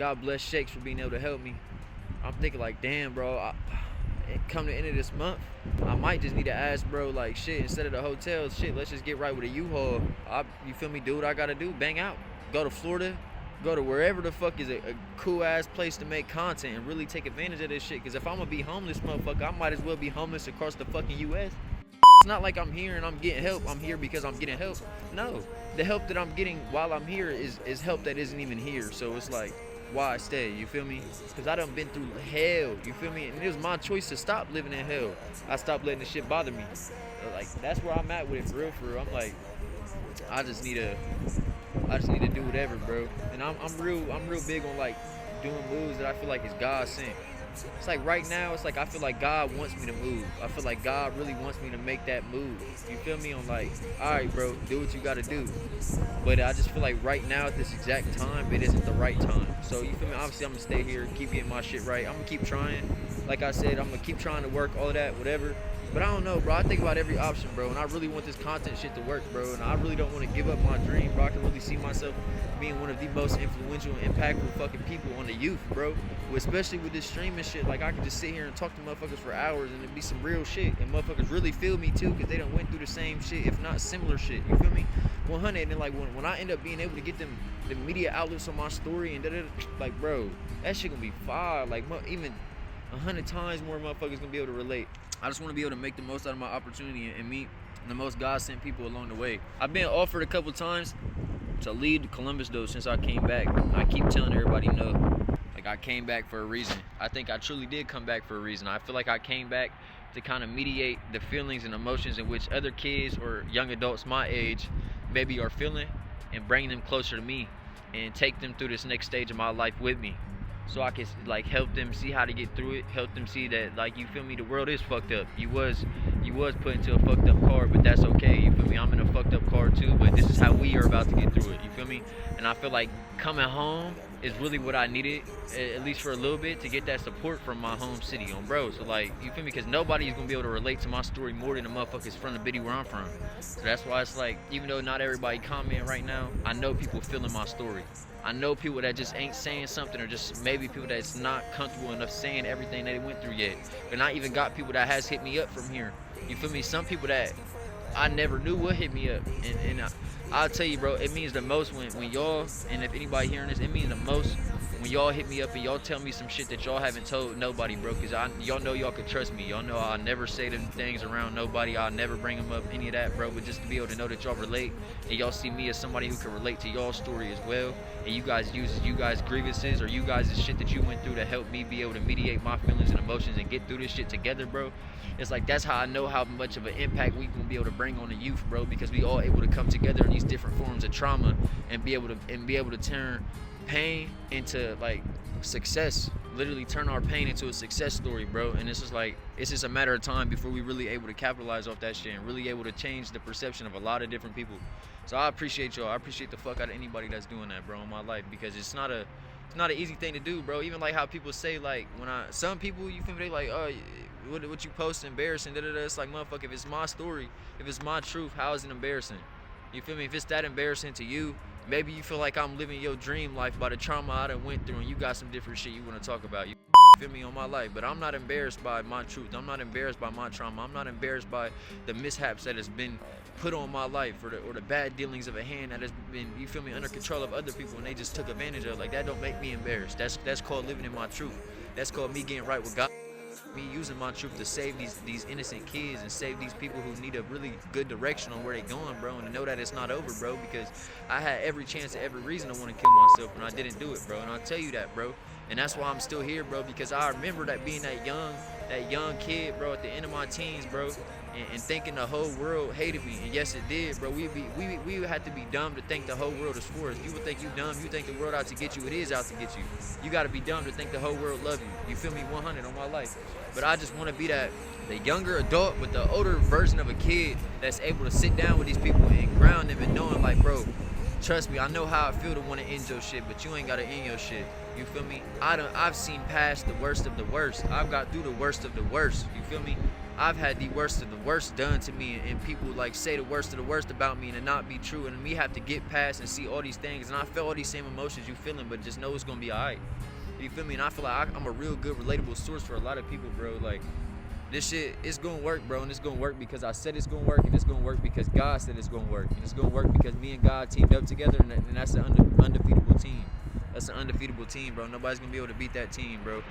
God bless Shakes for being able to help me. I'm thinking like, damn, bro, come the end of this month, I might just need to ask, bro, like, shit, instead of the hotel, shit, let's just get right with a U-Haul. You feel me? Do what I gotta do, bang out. Go to Florida, go to wherever the fuck is a cool-ass place to make content and really take advantage of this shit. Because if I'm gonna be homeless, motherfucker, I might as well be homeless across the fucking U.S. It's not like I'm here and I'm getting help. I'm here because I'm getting help. No, the help that I'm getting while I'm here is help that isn't even here. So it's like, why stay? You feel me? Because I done been through hell. You feel me? And it was my choice to stop living in hell. I stopped letting the shit bother me. Like, that's where I'm at with it, for real, for real. I'm like, I just need to do whatever, bro. And I'm real big on like doing moves that I feel like is God sent. It's like right now, it's like I feel like God wants me to move. I feel like God really wants me to make that move. You feel me? On like, all right, bro, do what you gotta do. But I just feel like right now at this exact time, it isn't the right time. So you feel me? Obviously, I'm gonna stay here, keep getting my shit right. I'm gonna keep trying. Like I said, I'm gonna keep trying to work, all of that, whatever. But I don't know, bro. I think about every option, bro. And I really want this content shit to work, bro. And I really don't want to give up my dream, bro. I can really see myself being one of the most influential and impactful fucking people on the youth, bro. Especially with this streaming shit. Like, I can just sit here and talk to motherfuckers for hours and it be some real shit. And motherfuckers really feel me, too, because they done went through the same shit, if not similar shit. You feel me? 100. And then, like, when I end up being able to get them the media outlets on my story and like, bro, that shit gonna be fire. Like, even 100 times more motherfuckers gonna be able to relate. I just want to be able to make the most out of my opportunity and meet the most God-sent people along the way. I've been offered a couple times to lead Columbus, though, since I came back. I keep telling everybody no. Like, I came back for a reason. I think I truly did come back for a reason. I feel like I came back to kind of mediate the feelings and emotions in which other kids or young adults my age maybe are feeling and bring them closer to me and take them through this next stage of my life with me. So I can like help them see how to get through it, help them see that, like, you feel me, the world is fucked up. You was put into a fucked up car, but that's okay. You feel me? I'm in a fucked up car too, but this is how we are about to get through it. You feel me? And I feel like coming home is really what I needed, at least for a little bit, to get that support from my home city on, bro. So like, you feel me? Because nobody's gonna be able to relate to my story more than the motherfuckers from the bitty where I'm from. So that's why it's like, even though not everybody comment right now, I know people feeling my story. I know people that just ain't saying something, or just maybe people that's not comfortable enough saying everything that they went through yet. And I even got people that has hit me up from here. You feel me? Some people that I never knew would hit me up. And I'll tell you, bro, it means the most when y'all, and if anybody hearing this, it means the most when y'all hit me up and y'all tell me some shit that y'all haven't told nobody, bro. Because y'all know y'all can trust me. Y'all know I'll never say them things around nobody. I'll never bring them up, any of that, bro. But just to be able to know that y'all relate and y'all see me as somebody who can relate to y'all story as well. And you guys use you guys' grievances or you guys' shit that you went through to help me be able to mediate my feelings and emotions and get through this shit together, bro. It's like, that's how I know how much of an impact we can be able to bring on the youth, bro. Because we all able to come together in these different forms of trauma and be able to turn pain into like success. Literally turn our pain into a success story, bro. And it's just like, it's just a matter of time before we really able to capitalize off that shit and really able to change the perception of a lot of different people. So I appreciate y'all. I appreciate the fuck out of anybody that's doing that, bro, in my life, because it's not an easy thing to do, bro. Even like how people say, like, some people, you feel me, they like, oh, what you post embarrassing, da-da-da. It's like, motherfucker, if it's my story, if it's my truth, how is it embarrassing? You feel me? If it's that embarrassing to you, maybe you feel like I'm living your dream life by the trauma I done went through, and you got some different shit you want to talk about. You feel me, on my life. But I'm not embarrassed by my truth. I'm not embarrassed by my trauma. I'm not embarrassed by the mishaps that has been put on my life, or the bad dealings of a hand that has been, you feel me, under control of other people and they just took advantage of. Like, that don't make me embarrassed. That's called living in my truth. That's called me getting right with God. Me using my truth to save these innocent kids and save these people who need a really good direction on where they going, bro, and to know that it's not over, bro, because I had every chance and every reason to want to kill myself and I didn't do it, bro. And I'll tell you that, bro. And that's why I'm still here, bro, because I remember that being that young kid, bro, at the end of my teens, bro, and thinking the whole world hated me. And yes, it did, bro. We would have to be dumb to think the whole world is for us. You would think you dumb. You think the world out to get you. It is out to get you. You got to be dumb to think the whole world love you. You feel me? 100 on my life. But I just want to be the younger adult with the older version of a kid that's able to sit down with these people and ground them and knowing, like, bro, trust me, I know how I feel to want to end your shit, but you ain't got to end your shit. You feel me? I've seen past the worst of the worst. I've got through the worst of the worst. You feel me? I've had the worst of the worst done to me, and people like say the worst of the worst about me and it not be true, and me have to get past and see all these things, and I feel all these same emotions you feeling, but just know it's gonna be alright. You feel me? And I feel like I'm a real good relatable source for a lot of people, bro. Like, this shit, it's gonna work, bro, and it's gonna work because I said it's gonna work, and it's gonna work because God said it's gonna work, and it's gonna work because me and God teamed up together, and that's an undefeatable team. That's an undefeatable team, bro. Nobody's gonna be able to beat that team, bro.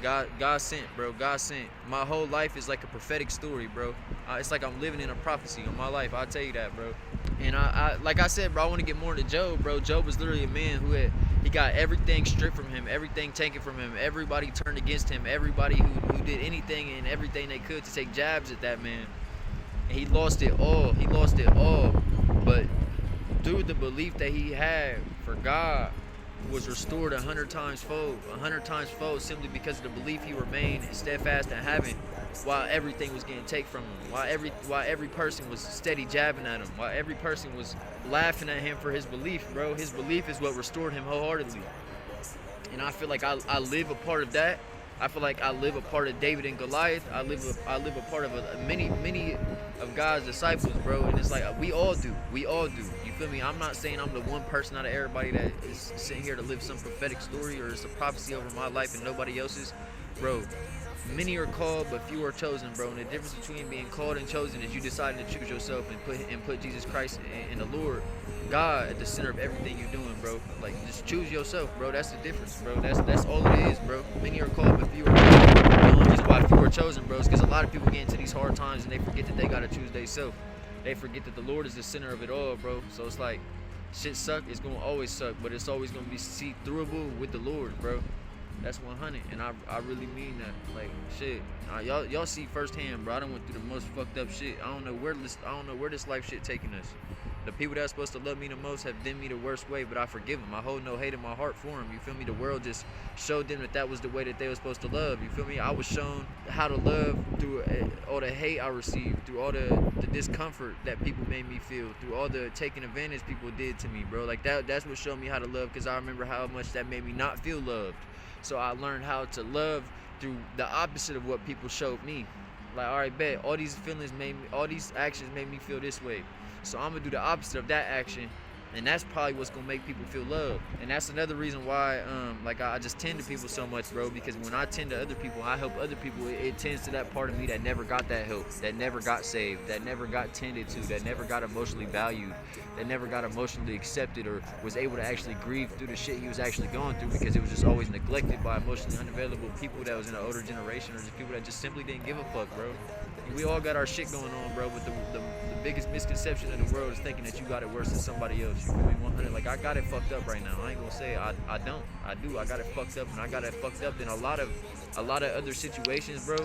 God sent, bro. God sent. My whole life is like a prophetic story, bro. It's like I'm living in a prophecy on my life. I'll tell you that, bro. And I like I said, bro, I want to get more into Job, bro. Job was literally a man he got everything stripped from him, everything taken from him. Everybody turned against him. Everybody who did anything and everything they could to take jabs at that man. And he lost it all. He lost it all. But through the belief that he had for God, was restored 100 times fold, simply because of the belief he remained steadfast in heaven, while everything was getting taken from him, while every person was steady jabbing at him, while every person was laughing at him for his belief, bro. His belief is what restored him wholeheartedly. And I feel like I live a part of that. I feel like I live a part of David and Goliath. I live a part of many of God's disciples, bro. And it's like we all do. You feel me? I'm not saying I'm the one person out of everybody that is sitting here to live some prophetic story or it's a prophecy over my life and nobody else's, bro. Many are called, but few are chosen, bro. And the difference between being called and chosen is you deciding to choose yourself and put Jesus Christ and the Lord God at the center of everything you're doing, bro. Like, just choose yourself, bro. That's the difference, bro. That's all it is, bro. Many are called, but few are chosen. The only reason why few are chosen, bro, is because a lot of people get into these hard times and they forget that they gotta choose themselves. They forget that the Lord is the center of it all, bro. So it's like, shit suck. It's gonna always suck, but it's always gonna be see-throughable with the Lord, bro. That's 100, and I really mean that. Like, shit, y'all see firsthand, bro. I done went through the most fucked up shit. I don't know where this life shit taking us. The people that's supposed to love me the most have done me the worst way, but I forgive them. I hold no hate in my heart for them. You feel me? The world just showed them that was the way that they were supposed to love. You feel me? I was shown how to love through all the hate I received, through all the discomfort that people made me feel, through all the taking advantage people did to me, bro. Like, that's what showed me how to love, because I remember how much that made me not feel loved. So I learned how to love through the opposite of what people showed me. Like, all right, bet, all these actions made me feel this way. So I'm gonna do the opposite of that action, and that's probably what's gonna make people feel loved. And that's another reason why, like, I just tend to people so much, bro. Because when I tend to other people, I help other people. It tends to that part of me that never got that help, that never got saved, that never got tended to, that never got emotionally valued, that never got emotionally accepted, or was able to actually grieve through the shit he was actually going through, because it was just always neglected by emotionally unavailable people that was in an older generation, or just people that just simply didn't give a fuck, bro. We all got our shit going on, bro, but the biggest misconception of the world is thinking that you got it worse than somebody else. You feel me? 100. Like, I got it fucked up right now. I ain't gonna say I don't. I do. I got it fucked up, and I got it fucked up in a lot of other situations, bro.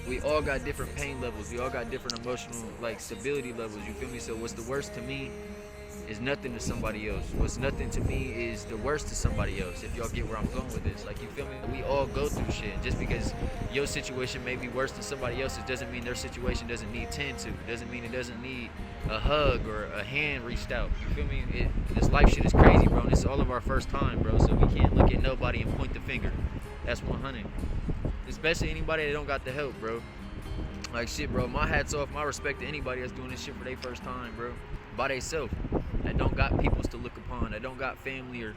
We all got different pain levels. We all got different emotional, like, stability levels. You feel me? So what's the worst to me is nothing to somebody else. What's nothing to me is the worst to somebody else, if y'all get where I'm going with this. Like, you feel me? We all go through shit. Just because your situation may be worse than somebody else's doesn't mean their situation doesn't need tend to. Doesn't mean it doesn't need a hug or a hand reached out. You feel me? This life shit is crazy, bro. And this is all of our first time, bro. So we can't look at nobody and point the finger. That's 100. Especially anybody that don't got the help, bro. Like, shit, bro. My hat's off. My respect to anybody that's doing this shit for their first time, bro. By theyself. That don't got peoples to look upon, that don't got family or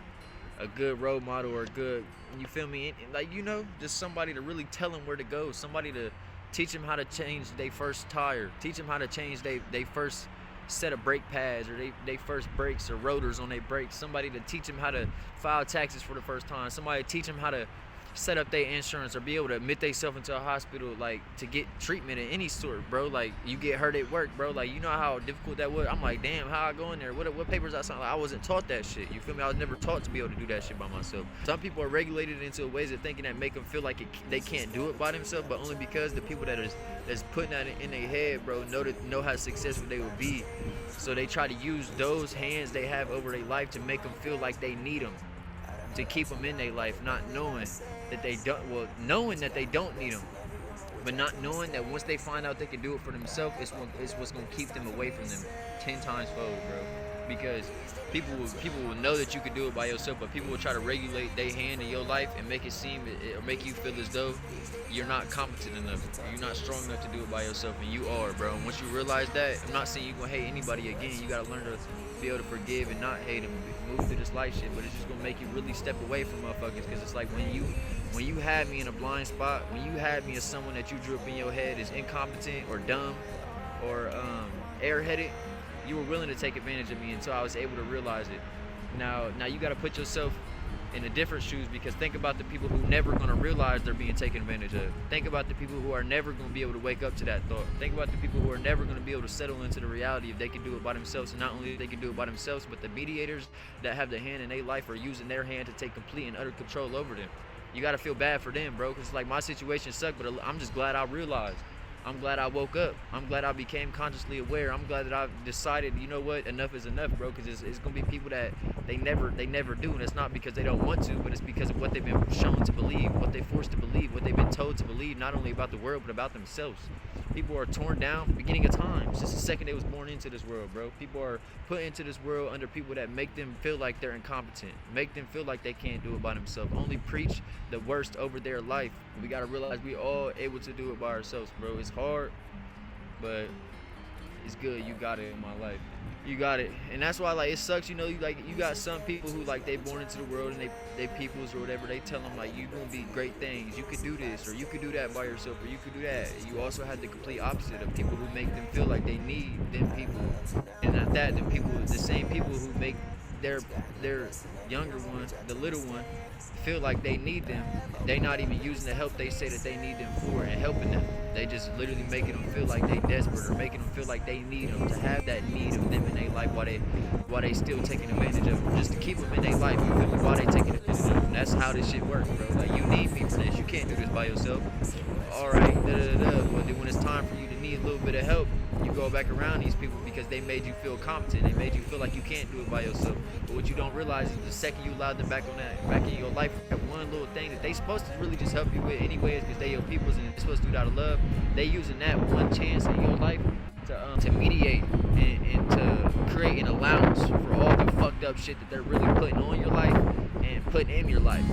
a good role model or a good, you feel me, and like, you know, just somebody to really tell them where to go, somebody to teach them how to change their first tire, teach them how to change their first set of brake pads, or they first brakes or rotors on their brakes, somebody to teach them how to file taxes for the first time, somebody to teach them how to set up their insurance or be able to admit themselves into a hospital, like, to get treatment of any sort, bro. Like, you get hurt at work, bro. Like, you know how difficult that was. I'm like, damn, how I go in there? What papers I signed? Like, I wasn't taught that shit. You feel me? I was never taught to be able to do that shit by myself. Some people are regulated into ways of thinking that make them feel like they can't do it by themselves, but only because the people that's putting that in their head, bro, know how successful they will be. So they try to use those hands they have over their life to make them feel like they need them, to keep them in their life, not knowing that they don't, well, knowing that they don't need them, but not knowing that once they find out they can do it for themselves, it's what's going to keep them away from them 10 times fold, bro. because people will know that you can do it by yourself, but people will try to regulate their hand in your life and make it seem or make you feel as though you're not competent enough, you're not strong enough to do it by yourself, and you are, bro. And once you realize that, I'm not saying you're gonna hate anybody again. You gotta learn to be able to forgive and not hate them, move through this life shit. But it's just gonna make you really step away from motherfuckers, because it's like when you had me in a blind spot, when you had me as someone that you drew up in your head as incompetent or dumb or airheaded, you were willing to take advantage of me until I was able to realize it. Now you got to put yourself in the different shoes, because think about the people who never going to realize they're being taken advantage of. Think about the people who are never going to be able to wake up to that thought. Think about the people who are never going to be able to settle into the reality if they can do it by themselves. And not only they can do it by themselves, but the mediators that have the hand in their life are using their hand to take complete and utter control over them. You got to feel bad for them, bro, because like my situation sucked, but I'm just glad I realized. I'm glad I woke up. I'm glad I became consciously aware. I'm glad that I decided, you know what, enough is enough, bro. Because it's gonna be people that they never do, and it's not because they don't want to, but it's because of what they've been shown to believe, what they forced to believe, what they've been told to believe, not only about the world but about themselves. People are torn down from the beginning of time, since the second they was born into this world, bro. People are put into this world under people that make them feel like they're incompetent, make them feel like they can't do it by themselves, only preach the worst over their life. We gotta realize we all able to do it by ourselves, bro. It's hard, but it's good. You got it in my life. You got it. And that's why, like, it sucks, you know, you got some people who, like, they born into the world and they peoples or whatever, they tell them, like, you gonna be great things, you could do this, or you could do that by yourself, or you could do that. You also have the complete opposite of people who make them feel like they need them people. And not that, the same people who make their younger one, the little one, feel like they need them. They not even using the help they say that they need them for and helping them. They just literally making them feel like they desperate, or making them feel like they need them, to have that need of them in their life while they still taking advantage of them, just to keep them in their life. You feel me? While they taking advantage of them. That's how this shit works, bro. Like, you need me for this. You can't do this by yourself. All right, but then when it's time for you to need a little bit of help, you go back around these people because they made you feel competent. They made you feel like you can't do it by yourself. But what you don't realize is the second you allow them back in your life, that one little thing that they supposed to really just help you with anyways, because they your peoples and they're supposed to do it out of love. They using that one chance in your life to mediate and to create an allowance for all the fucked up shit that they're really putting on your life and putting in your life.